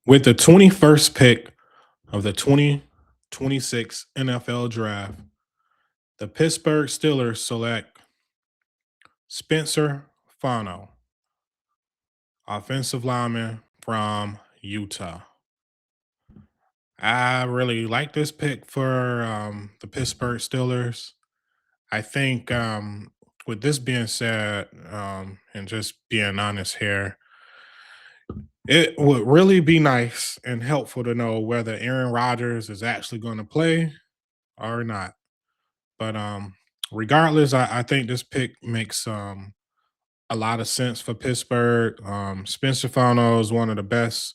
With the 21st pick of the 2026 NFL Draft, the Pittsburgh Steelers select Spencer Fano, offensive lineman from Utah. I really like this pick for the Pittsburgh Steelers. I think, with this being said, and just being honest here, it would really be nice and helpful to know whether Aaron Rodgers is actually going to play or not. But regardless, I think this pick makes a lot of sense for Pittsburgh. Spencer Fano is one of the best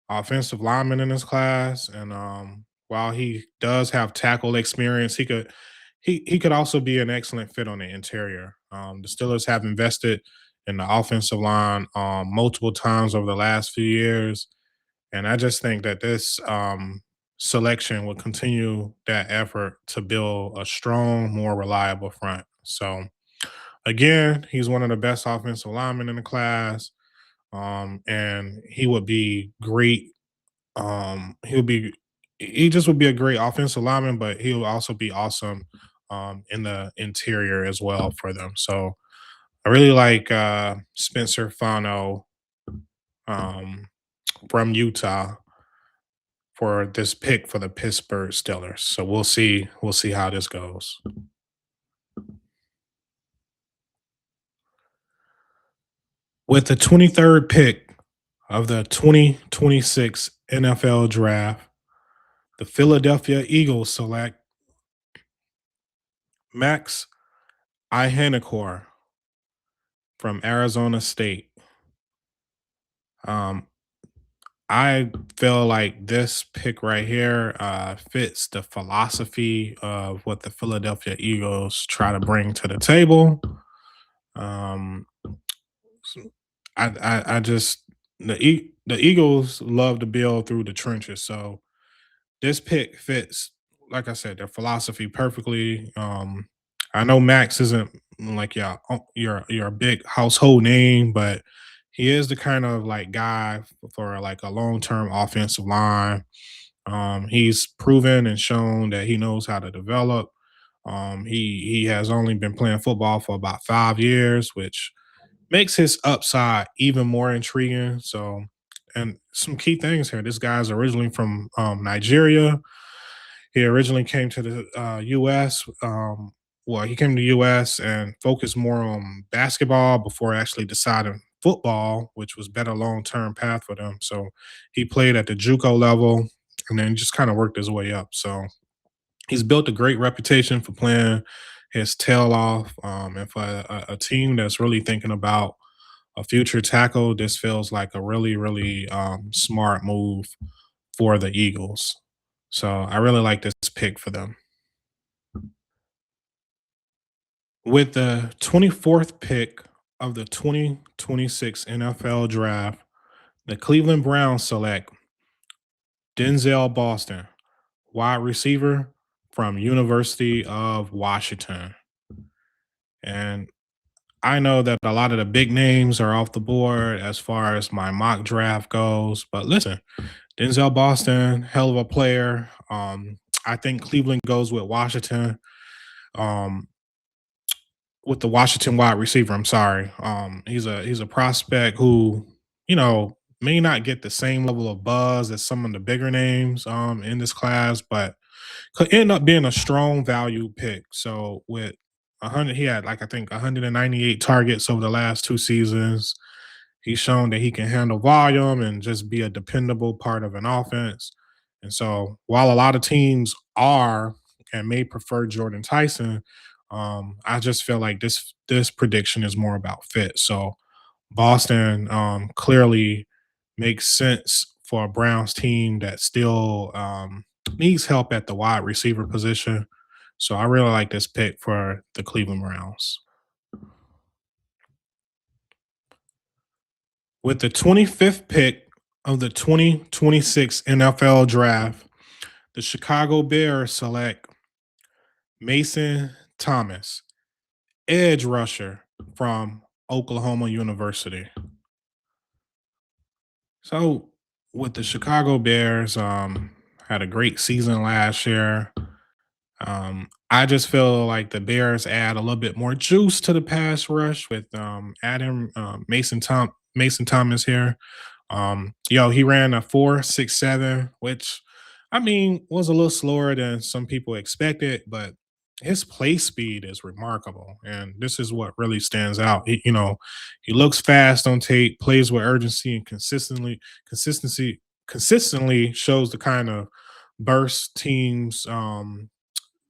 offensive linemen in this class, and while he does have tackle experience, he could also be an excellent fit on the interior. The Steelers have invested in the offensive line multiple times over the last few years, and I just think that this selection will continue that effort to build a strong, more reliable front. So, again, he's one of the best offensive linemen in the class, and he would be great. He just would be a great offensive lineman, but he'll also be awesome in the interior as well for them. So, I really like Spencer Fano um, from Utah for this pick for the Pittsburgh Steelers. So we'll see how this goes. With the 23rd pick of the 2026 NFL Draft, the Philadelphia Eagles select Max Ihenacore from Arizona State. Um, I feel like this pick right here fits the philosophy of what the Philadelphia Eagles try to bring to the table. Um, I just the Eagles love to build through the trenches, so this pick fits, like I said, their philosophy perfectly. I know Max isn't like your big household name, but he is the kind of like guy for like a long term offensive line. He's proven and shown that he knows how to develop. He has only been playing football for about 5 years, which makes his upside even more intriguing. So, and some key things here. This guy's originally from Nigeria. He originally came to the U.S. Well, he came to the U.S. and focused more on basketball before actually deciding football, which was better long term path for them. So he played at the JUCO level and then just kind of worked his way up. So he's built a great reputation for playing his tail off, and for a team that's really thinking about a future tackle, this feels like a really, really smart move for the Eagles. So I really like this pick for them. With the 24th pick of the 2026 NFL Draft, the Cleveland Browns select Denzel Boston, wide receiver from University of Washington. And I know that a lot of the big names are off the board as far as my mock draft goes, but listen, Denzel Boston, hell of a player. I think Cleveland goes with Washington. Um, with the Washington wide receiver. I'm sorry. He's a prospect who, may not get the same level of buzz as some of the bigger names in this class, but could end up being a strong value pick. So with 100, he had like I think 198 targets over the last 2 seasons. He's shown that he can handle volume and just be a dependable part of an offense. And so while a lot of teams are and may prefer Jordan Tyson, I just feel like this prediction is more about fit. So Boston clearly makes sense for a Browns team that still needs help at the wide receiver position. So I really like this pick for the Cleveland Browns. With the 25th pick of the 2026 NFL Draft, the Chicago Bears select Mason Thomas, edge rusher from Oklahoma University. So with the Chicago Bears, had a great season last year. I just feel like the Bears add a little bit more juice to the pass rush with adding Mason Thomas here. He ran a 4.67, which I mean was a little slower than some people expected, but his play speed is remarkable, and this is what really stands out. He looks fast on tape, plays with urgency, and consistently shows the kind of burst teams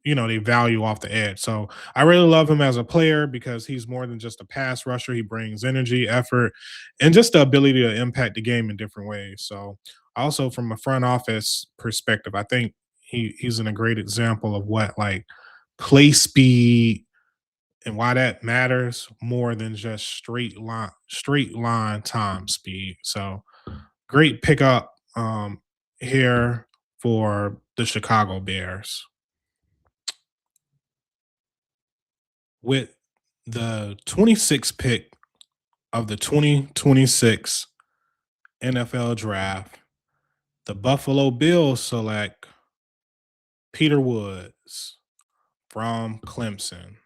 they value off the edge. So I really love him as a player because he's more than just a pass rusher. He brings energy, effort, and just the ability to impact the game in different ways. So also from a front office perspective, I think he's in a great example of what like play speed and why that matters more than just straight line time speed. So great pickup here for the Chicago Bears. With the 26th pick of the 2026 NFL Draft, the Buffalo Bills select Peter Woods from Clemson.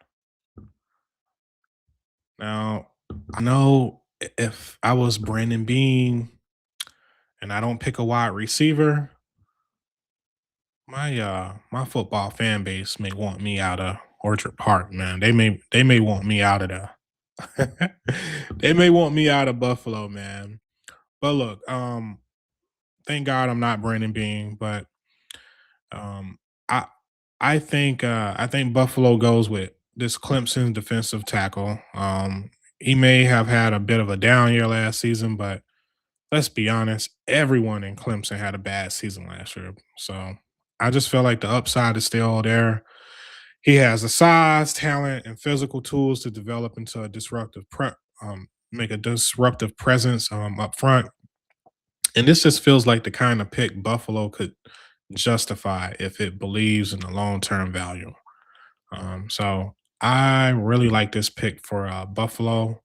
Now, I know if I was Brandon Bean and I don't pick a wide receiver, my football fan base may want me out of Orchard Park, man. They may want me out of the they may want me out of Buffalo, man. But look, thank God I'm not Brandon Bean, but um, I I think Buffalo goes with this Clemson defensive tackle. He may have had a bit of a down year last season, but let's be honest, everyone in Clemson had a bad season last year. So I just feel like the upside is still there. He has the size, talent, and physical tools to develop into a make a disruptive presence up front. And this just feels like the kind of pick Buffalo could justify if it believes in the long term value. So I really like this pick for Buffalo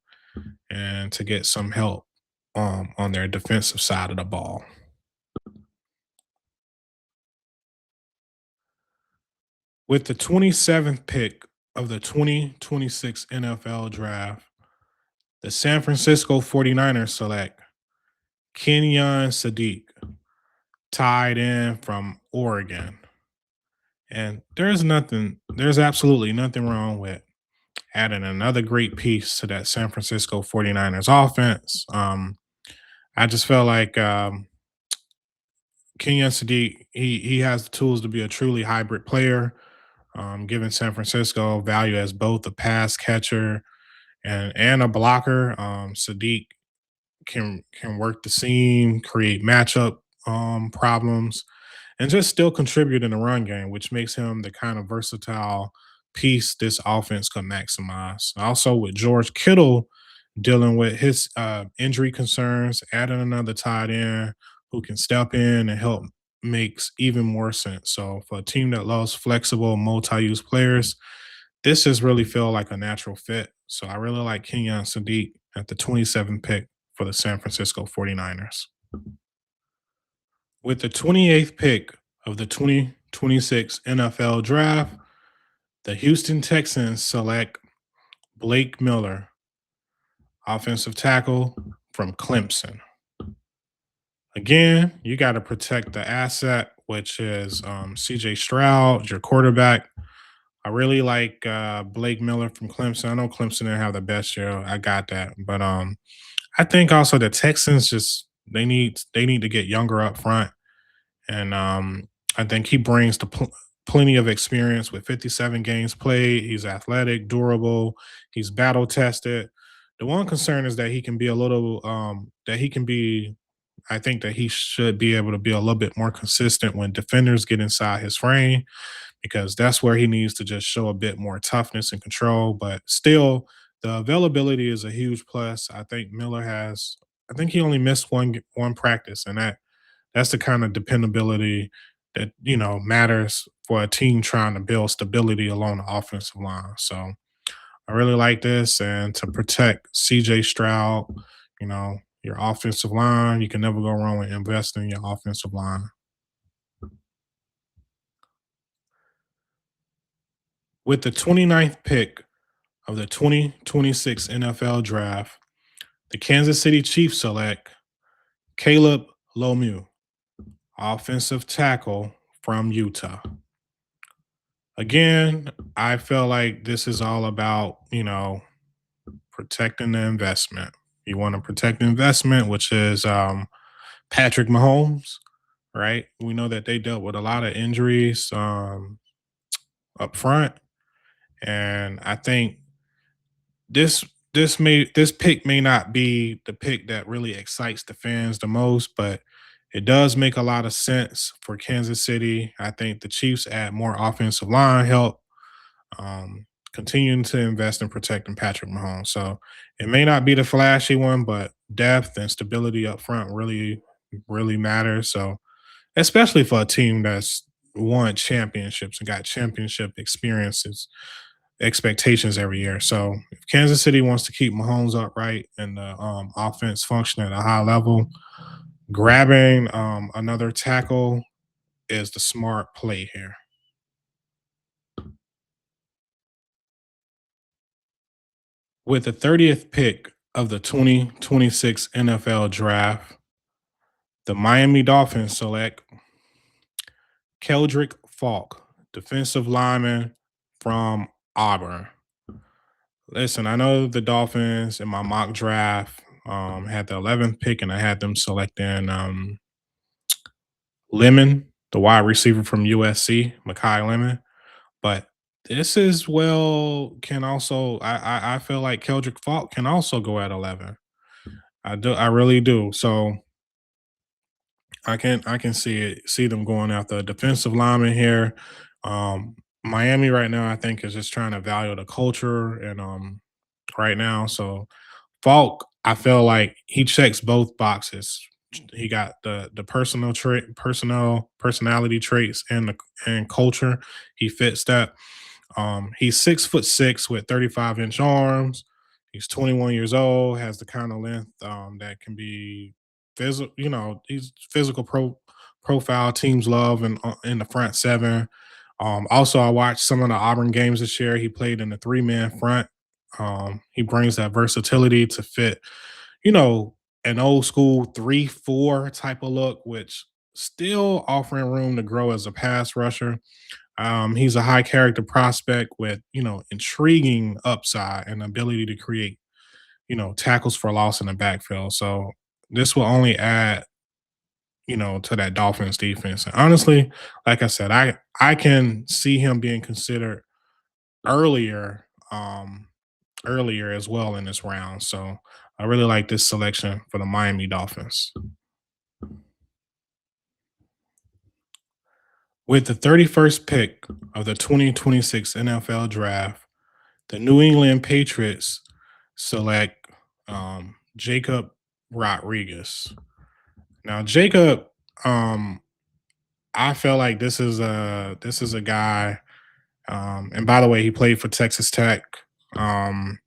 and to get some help on their defensive side of the ball. With the 27th pick of the 2026 NFL Draft, the San Francisco 49ers select Kenyon Sadiq, tied in from Oregon. And there's absolutely nothing wrong with adding another great piece to that San Francisco 49ers offense. I just felt like Kenyon Sadiq, he has the tools to be a truly hybrid player, giving San Francisco value as both a pass catcher and a blocker. Sadiq can work the seam, create matchup problems, and just still contribute in the run game, which makes him the kind of versatile piece this offense could maximize. Also, with George Kittle dealing with his injury concerns, adding another tight end who can step in and help makes even more sense. So, for a team that loves flexible, multi-use players, this just really feel like a natural fit. So, I really like Kenyon Sadiq at the 27th pick for the San Francisco 49ers. With the 28th pick of the 2026 NFL Draft, the Houston Texans select Blake Miller, offensive tackle from Clemson. Again, you got to protect the asset, which is CJ Stroud, your quarterback. I really like Blake Miller from Clemson. I know Clemson didn't have the best year. I got that. But I think also the Texans just they need to get younger up front. And I think he brings plenty of experience with 57 games played. He's athletic, durable, he's battle tested. The one concern is that he can be a little, that he can be, I think that he should be able to be a little bit more consistent when defenders get inside his frame, because that's where he needs to just show a bit more toughness and control. But still, the availability is a huge plus. I think he only missed one practice, and that's the kind of dependability that matters for a team trying to build stability along the offensive line. So I really like this, and to protect CJ Stroud, you know, your offensive line. You can never go wrong with investing in your offensive line. With the 29th pick of the 2026 NFL Draft, the Kansas City Chiefs select Caleb Lemieux, offensive tackle from Utah. Again, I feel like this is all about, protecting the investment. You want to protect the investment, which is Patrick Mahomes, right? We know that they dealt with a lot of injuries up front, and I think this this pick may not be the pick that really excites the fans the most, but it does make a lot of sense for Kansas City. I think the Chiefs add more offensive line help, continuing to invest in protecting Patrick Mahomes. So it may not be the flashy one, but depth and stability up front really matters. So especially for a team that's won championships and got championship experiences expectations every year. So if Kansas City wants to keep Mahomes upright and the offense function at a high level, grabbing another tackle is the smart play here. With the 30th pick of the 2026 NFL Draft, the Miami Dolphins select Keldrick Falk, defensive lineman from Auburn. Listen, I know the Dolphins in my mock draft had the 11th pick, and I had them selecting Lemon, the wide receiver from USC, Makai Lemon. But this is can also I feel like Keldrick Falk can also go at 11. I really do. So I can see them going after a defensive lineman here. Miami right now I think is just trying to value the culture and right now. So Falk, I feel like he checks both boxes. He got the personality traits and culture. He fits that. He's 6'6" with 35-inch arms. He's 21 years old. Has the kind of length that can be physical. He's physical profile teams love and in the front seven. Also, I watched some of the Auburn games this year. He played in the three-man front. He brings that versatility to fit, you know, an old school 3-4 type of look, which still offering room to grow as a pass rusher. He's a high character prospect with, intriguing upside and ability to create, tackles for loss in the backfield. So this will only add, to that Dolphins defense. And honestly, like I said, I can see him being considered earlier, earlier as well in this round. So I really like this selection for the Miami Dolphins. With the 31st pick of the 2026 NFL Draft, the New England Patriots select Jacob Rodriguez. Now, Jacob, um, I feel like this is a guy. And by the way, he played for Texas Tech. Um,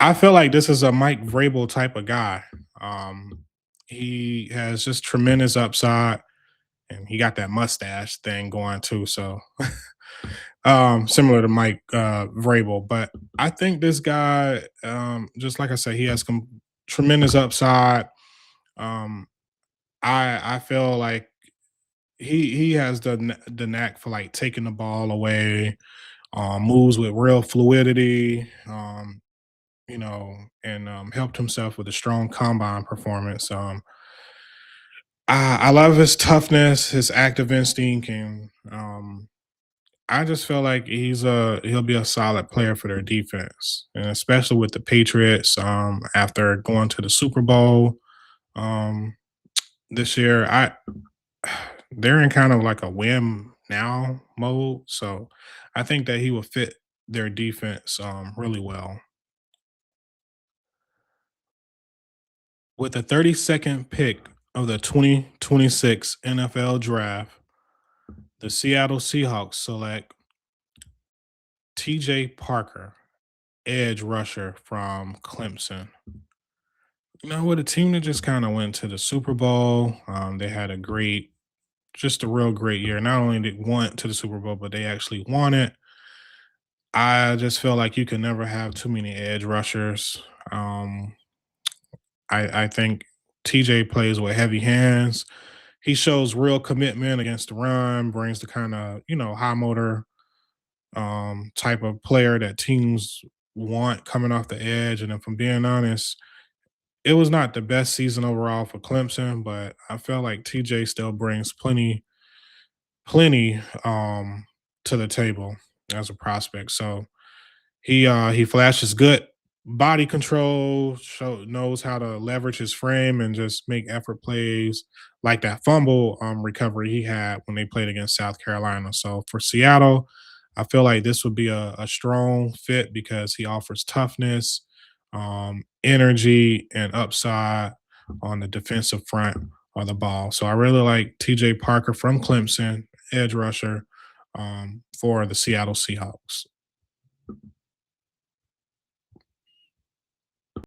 I feel like this is a Mike Vrabel type of guy. Um, he has just tremendous upside, and he got that mustache thing going too. So similar to Mike Vrabel. But I think this guy, just like I said, he has tremendous upside. Um, I feel like he has the knack for like taking the ball away, moves with real fluidity, and helped himself with a strong combine performance. I love his toughness, his active instinct, and I just feel like he'll be a solid player for their defense, and especially with the Patriots. After going to the Super Bowl um, this year, they're in kind of like a win now mode. So I think that he will fit their defense really well. With the 32nd pick of the 2026 NFL Draft, the Seattle Seahawks select TJ Parker, edge rusher from Clemson. With a team that just kind of went to the Super Bowl. They had just a real great year. Not only did went to the Super Bowl, but they actually won it. I just feel like you can never have too many edge rushers. Um, I think TJ plays with heavy hands. He shows real commitment against the run, brings the kind of, high motor type of player that teams want coming off the edge. And if I'm being honest, it was not the best season overall for Clemson, but I felt like TJ still brings plenty to the table as a prospect. So he flashes good body control, knows how to leverage his frame and just make effort plays like that fumble recovery he had when they played against South Carolina. So for Seattle, I feel like this would be a strong fit because he offers toughness, energy, and upside on the defensive front of the ball. So I really like TJ Parker from Clemson, edge rusher for the Seattle Seahawks.